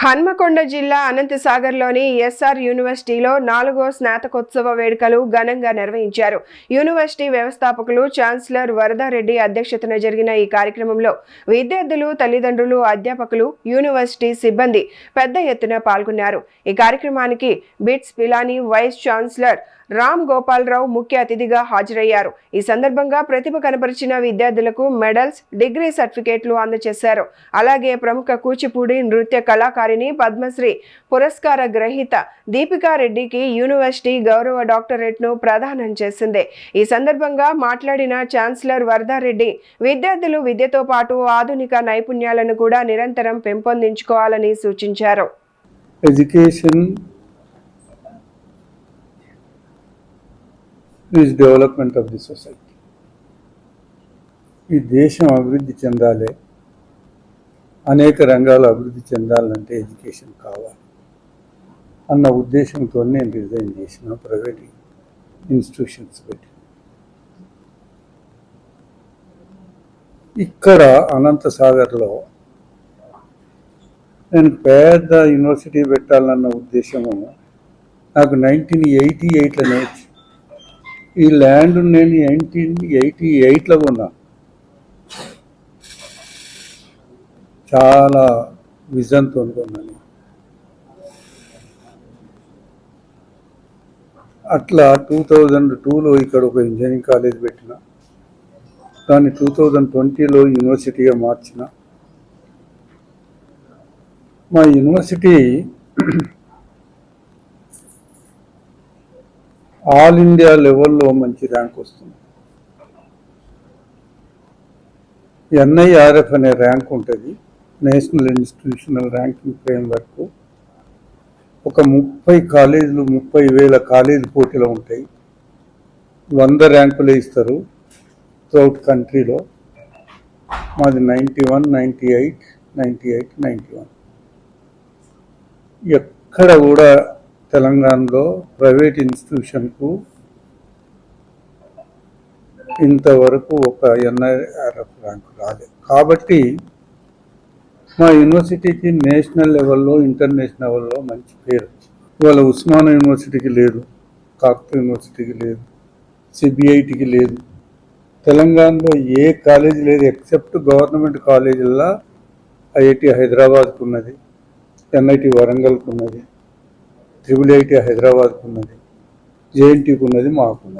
హన్మకొండ జిల్లా అనంతసాగర్లోని ఎస్ఆర్ యూనివర్సిటీలో 4వ స్నాతకోత్సవ వేడుకలు ఘనంగా నిర్వహించారు. యూనివర్సిటీ వ్యవస్థాపకులు ఛాన్సలర్ వరదారెడ్డి అధ్యక్షతన జరిగిన ఈ కార్యక్రమంలో విద్యార్థులు, తల్లిదండ్రులు, అధ్యాపకులు, యూనివర్సిటీ సిబ్బంది పెద్ద ఎత్తున పాల్గొన్నారు. ఈ కార్యక్రమానికి BITS Pilani vice chancellor Ram Gopalarao ముఖ్య అతిథిగా హాజరయ్యారు. ఈ సందర్భంగా ప్రతిభ కనపరిచిన విద్యార్థులకు మెడల్స్, డిగ్రీ సర్టిఫికేట్లు అందజేశారు. అలాగే ప్రముఖ కూచిపూడి నృత్య కళాకారిణి పద్మశ్రీ పురస్కార గ్రహీత దీపికారెడ్డికి యూనివర్సిటీ గౌరవ డాక్టరేట్ను ప్రదానం చేసింది. ఈ సందర్భంగా మాట్లాడిన ఛాన్సలర్ వరదారెడ్డి విద్యార్థులు విద్యతో పాటు ఆధునిక నైపుణ్యాలను కూడా నిరంతరం పెంపొందించుకోవాలని సూచించారు. is development of the society. ఈ దేశం అభివృద్ధి చెందాలి, అనేక రంగాలు అభివృద్ధి చెందాలంటే ఎడ్యుకేషన్ కావాలి అన్న ఉద్దేశంతో నేను రిజైన్ చేసిన ప్రైవేట్ ఇన్స్టిట్యూషన్స్ పెట్టి ఇక్కడ అనంతసాగర్లో నేను పెద్ద యూనివర్సిటీ పెట్టాలన్న ఉద్దేశము నాకు 1988లోనే వచ్చింది. ఈ ల్యాండ్ నేను 1988లో కొన్నా. చాలా విజన్తో కొన్నాను. అట్లా 2002లో ఇక్కడ ఒక ఇంజనీరింగ్ కాలేజ్ పెట్టిన, దాన్ని 2020లో యూనివర్సిటీగా మార్చిన. మా యూనివర్సిటీ ఆల్ ఇండియా లెవెల్లో మంచి ర్యాంక్ వస్తుంది. NIRF అనే ర్యాంక్ ఉంటుంది, నేషనల్ ఇన్స్టిట్యూషనల్ ర్యాంకింగ్ ఫ్రేమ్వర్క్. ఒక 30 కాలేజీలు, 30,000 కాలేజీ పోటీలు ఉంటాయి. 100 ర్యాంకులు ఇస్తారు త్రూఅవుట్ కంట్రీలో. మాది 91, 98, 98, 91. ఎక్కడ కూడా తెలంగాణలో ప్రైవేట్ ఇన్స్టిట్యూషన్కు ఇంతవరకు ఒక NIRF ర్యాంక్ రాలేదు. కాబట్టి మా యూనివర్సిటీకి నేషనల్ లెవెల్లో, ఇంటర్నేషనల్ లెవెల్లో మంచి పేరు. ఇవాళ ఉస్మానియా యూనివర్సిటీకి లేదు, కాకతీయ యూనివర్సిటీకి లేదు, CBITకి లేదు. తెలంగాణలో ఏ కాలేజీ లేదు ఎక్సెప్ట్ గవర్నమెంట్ కాలేజీల్లో IIT హైదరాబాద్కు ఉన్నది, NIT వరంగల్కు ఉన్నది, IIIT హైదరాబాద్కు ఉన్నది, JNTకు ఉన్నది, మాకు ఉన్నది.